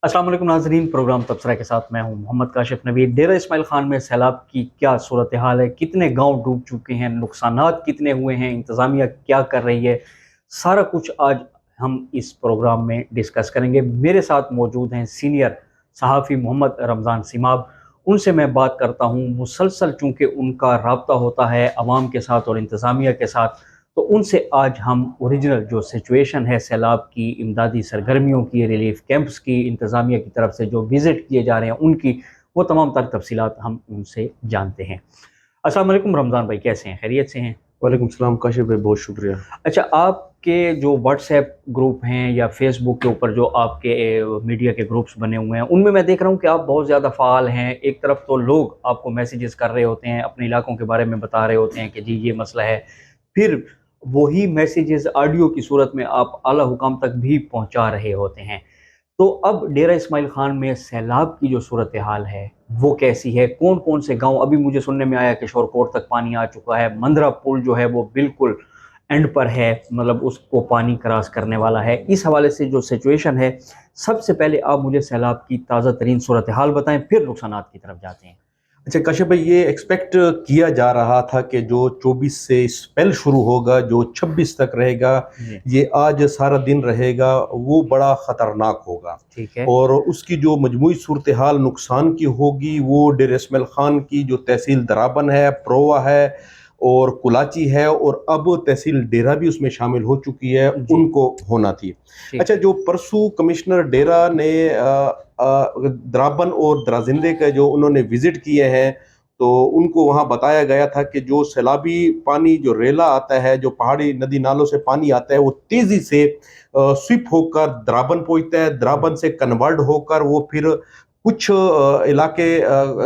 अस्सलाम वालेकुम नाजरीन, प्रोग्राम तबसरा के साथ मैं हूं मोहम्मद काशिफ नबी। डेरा इस्माइल खान में सैलाब की क्या सूरत हाल है, कितने गांव डूब चुके हैं, नुकसानात कितने हुए हैं, इंतज़ामिया क्या कर रही है, सारा कुछ आज हम इस प्रोग्राम में डिस्कस करेंगे। मेरे साथ मौजूद हैं सीनियर सहाफ़ी मोहम्मद रमज़ान सिमाब। उनसे मैं बात करता हूँ मुसलसल, चूँकि उनका रब्ता होता है अवाम के साथ और इंतज़ामिया के साथ, तो उनसे आज हम ओरिजिनल जो सिचुएशन है सैलाब की, इमदादी सरगर्मियों की, रिलीफ कैंप्स की, इंतज़ामिया की तरफ से जो विज़िट किए जा रहे हैं उनकी, वो तमाम तर तफसीलात हम उनसे जानते हैं। अस्सलाम वालेकुम रमज़ान भाई, कैसे हैं, खैरियत से हैं? वालेकुम सलाम काशिफ भाई, बहुत शुक्रिया। अच्छा, आपके जो व्हाट्सएप ग्रुप हैं या फेसबुक के ऊपर जो आपके मीडिया के ग्रुप्स बने हुए हैं, उनमें मैं देख रहा हूँ कि आप बहुत ज़्यादा फ़ाल हैं। एक तरफ तो लोग आपको मैसेजेस कर रहे होते हैं, अपने इलाकों के बारे में बता रहे होते हैं कि जी ये मसला है, फिर वही मैसेजेस ऑडियो की सूरत में आप आला हुकाम तक भी पहुंचा रहे होते हैं। तो अब डेरा इस्माइल खान में सैलाब की जो सूरत हाल है वो कैसी है, कौन कौन से गांव, अभी मुझे सुनने में आया कि शोरकोट तक पानी आ चुका है, मंदरा पुल जो है वो बिल्कुल एंड पर है, मतलब उसको पानी क्रॉस करने वाला है। इस हवाले से जो सिचुएशन है, सबसे पहले आप मुझे सैलाब की ताज़ा तरीन सूरत हाल बताएं, फिर नुकसानात की तरफ जाते हैं। अच्छा काशिफ भाई, ये एक्सपेक्ट किया जा रहा था कि जो 24 से स्पेल शुरू होगा, जो 26 तक रहेगा, जी, ये आज सारा दिन रहेगा, वो बड़ा ख़तरनाक होगा। ठीक है। और उसकी जो मजमूई सूरत हाल नुकसान की होगी, वो डेर इस्माइल खान की जो तहसील दराबन है, प्रोवा है और कुलाची है, और अब तहसील डेरा भी उसमें शामिल हो चुकी है, जी, उनको होना थी। ठीक अच्छा, है। जो परसों कमिश्नर डेरा ने द्राबन और द्राजिंदे के जो उन्होंने विजिट किए हैं, तो उनको वहाँ बताया गया था कि जो सैलाबी पानी जो रेला आता है, जो पहाड़ी नदी नालों से पानी आता है, वो तेजी से स्विप होकर द्राबन पहुंचता है, द्राबन से कन्वर्ट होकर वो फिर कुछ इलाके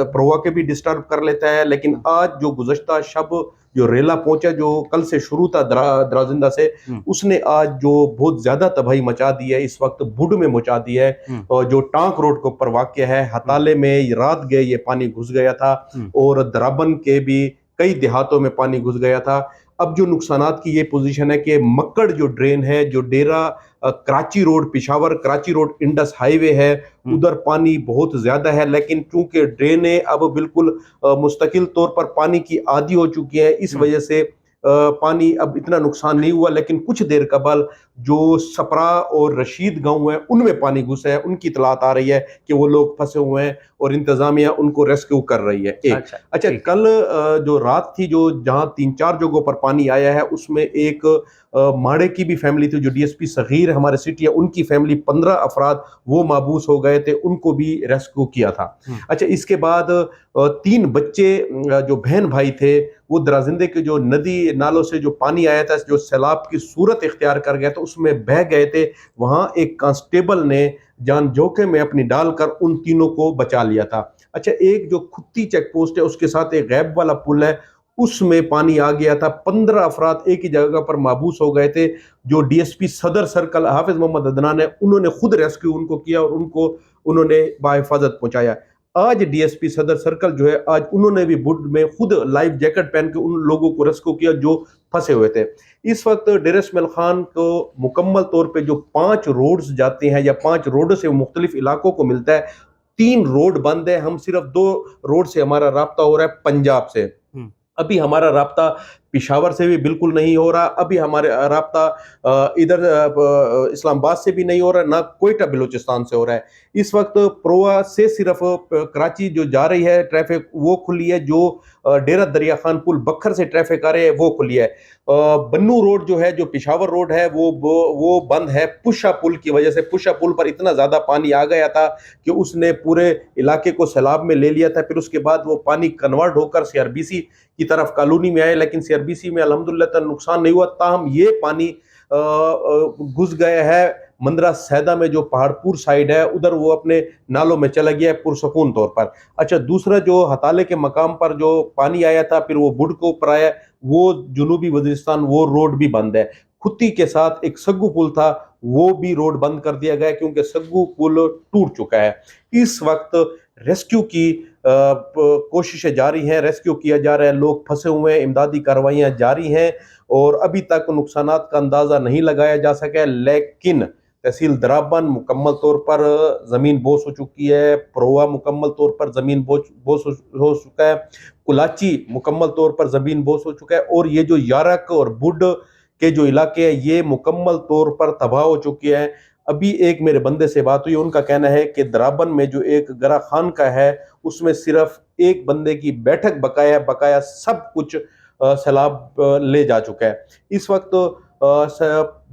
प्रवा के भी डिस्टर्ब कर लेता है। लेकिन आज जो गुज़श्ता शब जो रेला पहुंचा, जो कल से शुरू था द्राजिंदा से, हम्म, उसने आज जो बहुत ज्यादा तबाही मचा दी है, इस वक्त बुड में मचा दी है। हम्म, और जो टांक रोड के ऊपर वाक़या है, हम्म, हताले में रात गए ये पानी घुस गया था, हम्म, और द्राबन के भी कई देहातों में पानी घुस गया था। अब जो नुकसानात की ये पोजीशन है कि मक्कड़ जो ड्रेन है, जो Dera Karachi road, Peshawar Karachi road Indus highway है, हम्म, उधर पानी बहुत ज्यादा है। लेकिन चूंकि ड्रेनें अब बिल्कुल मुस्तकिल तौर पर पानी की आदी हो चुकी है, इस हम्म, वजह से पानी अब इतना नुकसान नहीं हुआ। लेकिन कुछ देर कबल जो सपरा और रशीद गांव है, उनमें पानी घुसा है, उनकी इतलात आ रही है कि वो लोग फंसे हुए हैं और इंतजामिया उनको रेस्क्यू कर रही है। एक अच्छा, अच्छा, ठीक है। कल जो रात थी, जो जहां 3-4 जगहों पर पानी आया है, उसमें एक माड़े की भी फैमिली थी, जो डीएसपी सगीर हमारे सिटी है, उनकी फैमिली 15 अफराद वो माबूस हो गए थे, उनको भी रेस्क्यू किया था। हम्म, अच्छा, इसके बाद 3 बच्चे जो बहन भाई थे, वो द्राजिंदे के जो नदी नालों से जो पानी आया था, जो सैलाब की सूरत इख्तियार कर गया था, उसमें बह गए थे। वहां एक कांस्टेबल ने जान जोखिम में अपनी डालकर उन तीनों को बचा लिया था। अच्छा, एक जो खुत्ती चेक पोस्ट है, उसके साथ एक गैब वाला पुल है, उसमें पानी आ गया था। 15 अफराद एक ही जगह पर माबूस हो गए थे। जो डीएसपी सदर सर्कल हाफिज मोहम्मद अदनान है, उन्होंने खुद रेस्क्यू उनको किया और उनको उन्होंने बाहिफाजत पहुंचाया। आज डीएसपी सदर सर्कल जो है, आज उन्होंने भी बुड में खुद लाइफ जैकेट पहन के उन लोगों को रेस्क्यू किया जो फंसे हुए थे। इस वक्त डेरा इस्माइल खान को मुकम्मल तौर पे जो 5 रोड्स जाते हैं, या 5 रोड से मुख्तलिफ इलाकों को मिलता है, 3 रोड बंद है। हम सिर्फ 2 रोड से हमारा राब्ता हो रहा है, पंजाब से। हम्म, अभी हमारा राब्ता पिशावर से भी बिल्कुल नहीं हो रहा, अभी हमारे राब्ता इधर इस्लामाबाद से भी नहीं हो रहा, ना कोयटा बलूचिस्तान से हो रहा है। इस वक्त प्रोवा से सिर्फ कराची जो जा रही है ट्रैफिक, वो खुली है। जो डेरा दरिया खान पुल बखर से ट्रैफिक आ रही है, वो खुली है। बन्नू रोड जो है, जो पिशावर रोड है, वो बंद है पुशा पुल की वजह से। पुशा पुल पर इतना ज्यादा पानी आ गया था कि उसने पूरे इलाके को सैलाब में ले लिया था। फिर उसके बाद वो पानी कन्वर्ट होकर सीआरबीसी की तरफ कॉलोनी में आए, लेकिन सीआरबीसी में अल्हम्दुलिल्लाह नुकसान नहीं हुआ। ताहम ये पानी घुस गया है मंदरा सैदा में, जो पहाड़पुर साइड है, उधर वो अपने नालों में चला गया है पुरसकून तौर पर। अच्छा, दूसरा जो हताले के मकाम पर जो पानी आया था, फिर वो बुड को ऊपर आया, वो जुनूबी वजीरिस्तान, वो रोड भी बंद है। खुत्ती के साथ एक सग्गू पुल था, वो भी रोड बंद कर दिया गया क्योंकि सग्गू पुल टूट चुका है। इस वक्त रेस्क्यू की कोशिशें जारी हैं, रेस्क्यू किया जा रहा है, लोग फंसे हुए हैं, इमदादी कार्रवाइयां जारी हैं, और अभी तक नुकसानात का अंदाजा नहीं लगाया जा सका है। लेकिन तहसील दराबन मुकम्मल तौर पर ज़मीन बोस हो चुकी है, प्रोवा मुकम्मल तौर पर ज़मीन बोस हो चुका है, कुलाची मुकम्मल तौर पर ज़मीन बोस हो चुका है, और ये जो यारक और बुड के जो इलाके हैं ये मुकम्मल तौर पर तबाह हो चुके हैं। अभी एक मेरे बंदे से बात हुई, उनका कहना है कि दराबन में जो एक गरा खान का है उसमें सिर्फ एक बंदे की बैठक बकाया सब कुछ सैलाब ले जा चुका है। इस वक्त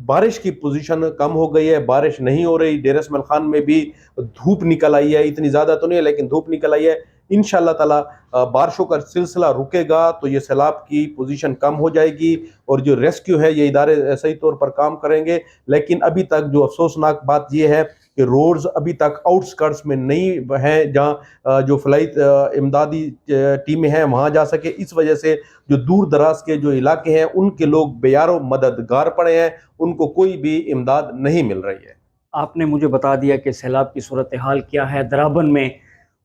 बारिश की पोजीशन कम हो गई है, बारिश नहीं हो रही। डेरा इस्माइल खान में भी धूप निकल आई है, इतनी ज़्यादा तो नहीं है लेकिन धूप निकल आई है। इंशाअल्लाह ताला बारिशों का सिलसिला रुकेगा तो ये सैलाब की पोजीशन कम हो जाएगी और जो रेस्क्यू है ये इदारे सही तौर पर काम करेंगे। लेकिन अभी तक जो अफसोसनाक बात ये है कि रोड्स अभी तक आउटस्कर्ट्स में नहीं हैं जहाँ जो फ्लाइट इमदादी टीमें हैं वहाँ जा सके। इस वजह से जो दूर दराज के जो इलाके हैं उनके लोग बेयारो मददगार पड़े हैं, उनको कोई भी इमदाद नहीं मिल रही है। आपने मुझे बता दिया कि सैलाब की सूरत हाल क्या है दराबन में,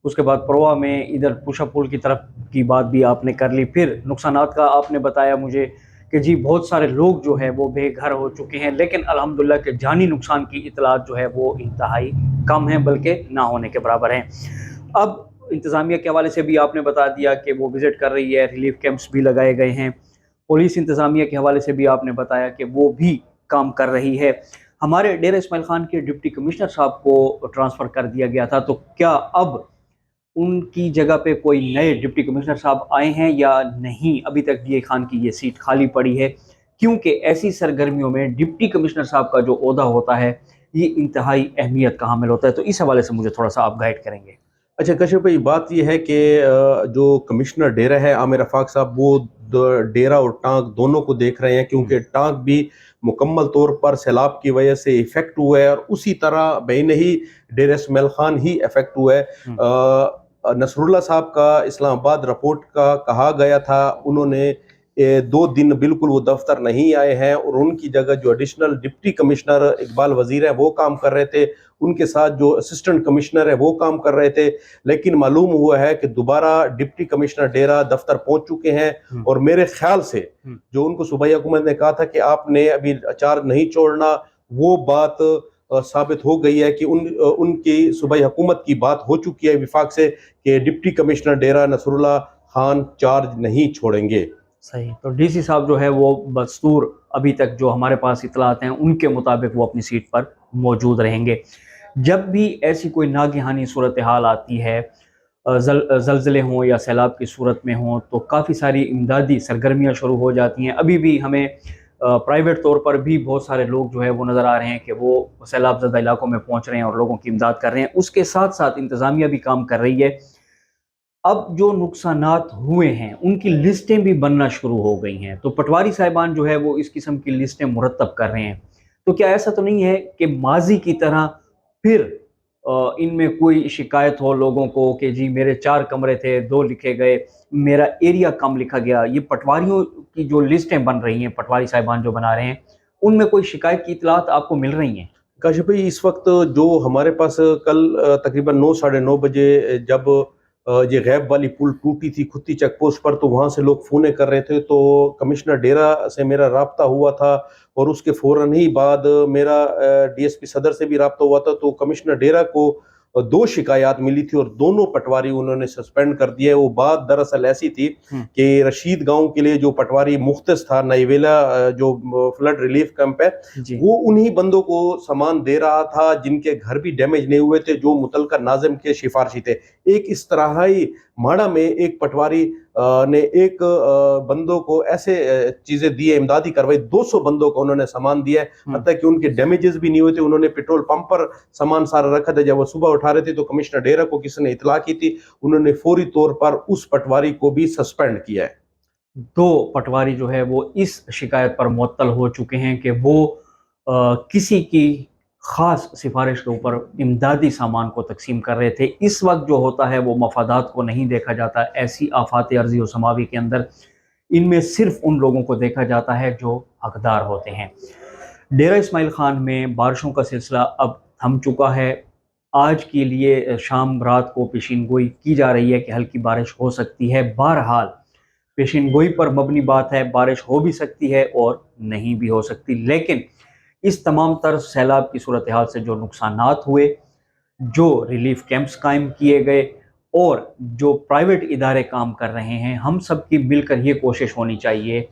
उसके बाद प्रोवा में, इधर पुशा पुल की तरफ की बात भी आपने कर ली। फिर नुकसानात का आपने बताया मुझे कि जी बहुत सारे लोग जो है वो बेघर हो चुके हैं, लेकिन अल्हम्दुलिल्लाह के जानी नुकसान की इतलात जो है वो इंतहाई कम है, बल्कि ना होने के बराबर हैं। अब इंतज़ामिया के हवाले से भी आपने बता दिया कि वो विज़िट कर रही है, रिलीफ कैंप्स भी लगाए गए हैं। पुलिस इंतज़ामिया के हवाले से भी आपने बताया कि वो भी काम कर रही है। हमारे डेरा इस्माइल खान के डिप्टी कमिश्नर साहब को ट्रांसफ़र कर दिया गया था, तो क्या अब उनकी जगह पे कोई नए डिप्टी कमिश्नर साहब आए हैं या नहीं? अभी तक डीए खान की ये सीट खाली पड़ी है, क्योंकि ऐसी सरगर्मियों में डिप्टी कमिश्नर साहब का जो ओहदा होता है ये इंतहाई अहमियत का हामिल होता है। तो इस हवाले से मुझे थोड़ा सा आप गाइड करेंगे। अच्छा कश्यप भाई, बात यह है कि जो कमिश्नर डेरा है आमिर रफाक साहब वो डेरा और टांग दोनों को देख रहे हैं, क्योंकि टांग भी मुकम्मल तौर पर सैलाब की वजह से इफेक्ट हुआ है और उसी तरह बेन ही डेरा इस्माइल खान ही इफेक्ट हुआ है। नसरुल्लाह साहब का इस्लामाबाद रिपोर्ट का कहा गया था, उन्होंने 2 दिन बिल्कुल वो दफ्तर नहीं आए हैं और उनकी जगह जो एडिशनल डिप्टी कमिश्नर इकबाल वजीर हैं वो काम कर रहे थे, उनके साथ जो असिस्टेंट कमिश्नर है वो काम कर रहे थे। लेकिन मालूम हुआ है कि दोबारा डिप्टी कमिश्नर डेरा दफ्तर पहुंच चुके हैं और मेरे ख्याल से जो उनको सूबाई हुकूमत ने कहा था कि आपने अभी चार्ज नहीं छोड़ना, वो बात साबित हो गई है कि उनकी सूबाई हुकूमत की बात हो चुकी है विफाक से कि डिप्टी कमिश्नर डेरा नसरुल्लाह खान चार्ज नहीं छोड़ेंगे। सही, तो डीसी साहब जो है वो बदस्तूर अभी तक जो हमारे पास इतलात हैं उनके मुताबिक वो अपनी सीट पर मौजूद रहेंगे। जब भी ऐसी कोई नागहानी सूरत हाल आती है, ज़लज़ले हों या सैलाब की सूरत में हों, तो काफ़ी सारी इमदादी सरगर्मियाँ शुरू हो जाती हैं। अभी भी हमें प्राइवेट तौर पर भी बहुत सारे लोग जो है वो नज़र आ रहे हैं कि वो सैलाब ज़दा इलाकों में पहुँच रहे हैं और लोगों की इमदाद कर रहे हैं। उसके साथ साथ इंतज़ामिया भी काम कर रही है। अब जो नुकसानात हुए हैं उनकी लिस्टें भी बनना शुरू हो गई हैं, तो पटवारी साहिबान जो है वो इस किस्म की लिस्टें मुरतब कर रहे हैं। तो क्या ऐसा तो नहीं है कि माजी की तरह फिर इनमें कोई शिकायत हो लोगों को कि जी मेरे 4 कमरे थे, 2 लिखे गए, मेरा एरिया कम लिखा गया? ये पटवारियों की जो लिस्टें बन रही हैं, पटवारी साहिबान जो बना रहे हैं, उनमें कोई शिकायत की इतलात आपको मिल रही हैं? काशिफ भाई, इस वक्त जो हमारे पास कल तकरीबन 9 साढ़े 9 बजे जब ये गैब वाली पुल टूटी थी खुत्ती चेक पोस्ट पर, तो वहाँ से लोग फ़ोने कर रहे थे, तो कमिश्नर डेरा से मेरा राब्ता हुआ था और उसके फ़ौरन ही बाद मेरा डीएसपी सदर से भी राब्ता हुआ था। तो कमिश्नर डेरा को 2 शिकायत मिली थी और दोनों पटवारी उन्होंने सस्पेंड कर दिए। वो बात दरअसल ऐसी थी कि रशीद गांव के लिए जो पटवारी मुख्तस था, नाइवेला जो फ्लड रिलीफ कैंप है, वो उन्हीं बंदों को सामान दे रहा था जिनके घर भी डैमेज नहीं हुए थे, जो मुतलका नाजिम के सिफारशी थे। एक इस तरह ही माड़ा में एक पटवारी ने एक बंदों को ऐसे चीजें दी है, इमदादी कार्रवाई 200 बंदों को उन्होंने सामान दिया है, हत्ता कि उनके डैमेजेस भी नहीं हुए थे। उन्होंने पेट्रोल पंप पर सामान सारा रखा था, जब वो सुबह उठा रहे थे तो कमिश्नर डेरा को किसी ने इतला की थी, उन्होंने फौरी तौर पर उस पटवारी को भी सस्पेंड किया है। 2 पटवारी जो है वो इस शिकायत पर मुअत्तल हो चुके हैं कि वो किसी की ख़ास सिफारिश के ऊपर इमदादी सामान को तकसीम कर रहे थे। इस वक्त जो होता है वो मफादात को नहीं देखा जाता। ऐसी आफात अर्ज़ी और समावी के अंदर इनमें सिर्फ उन लोगों को देखा जाता है जो हकदार होते हैं। डेरा इस्माइल खान में बारिशों का सिलसिला अब थम चुका है। आज के लिए शाम रात को पेशीन गोई की जा रही है कि हल्की बारिश हो सकती है। बहरहाल पेशीन गोई पर मबनी बात है, बारिश हो भी सकती है और नहीं भी हो सकती। लेकिन اس تمام تر سیلاب کی صورتحال سے جو نقصانات ہوئے، جو ریلیف کیمپس قائم کیے گئے اور جو پرائیویٹ ادارے کام کر رہے ہیں، ہم سب کی مل کر یہ کوشش ہونی چاہیے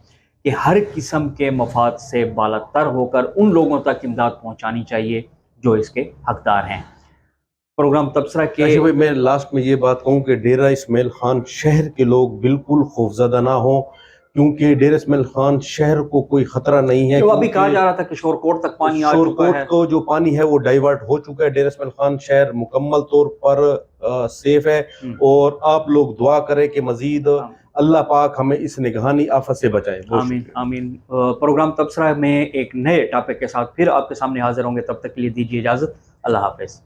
کہ ہر قسم کے مفاد سے بالاتر ہو کر ان لوگوں تک امداد پہنچانی چاہیے جو اس کے حقدار ہیں۔ پروگرام تبصرہ کے کاشف بھائی، میں لاسٹ میں یہ بات کہوں کہ ڈیرہ اسماعیل خان شہر کے لوگ بالکل خوفزدہ نہ ہوں، کیونکہ ڈیرہ اسماعیل خان شہر کو کوئی خطرہ نہیں ہے، جو ابھی کہا جا رہا تھا کہ شورکوٹ تک پانی آ شور چکا کوٹ ہے۔ کو جو پانی ہے وہ ڈائیورٹ ہو چکا ہے، ڈیرہ اسماعیل خان شہر مکمل طور پر سیف ہے، اور آپ لوگ دعا کریں کہ مزید اللہ پاک ہمیں اس نگہانی آفت سے بچائے۔ آمین آمین۔ پروگرام تبصرہ میں ایک نئے ٹاپک کے ساتھ پھر آپ کے سامنے حاضر ہوں گے، تب تک کے لیے دیجیے اجازت، اللہ حافظ۔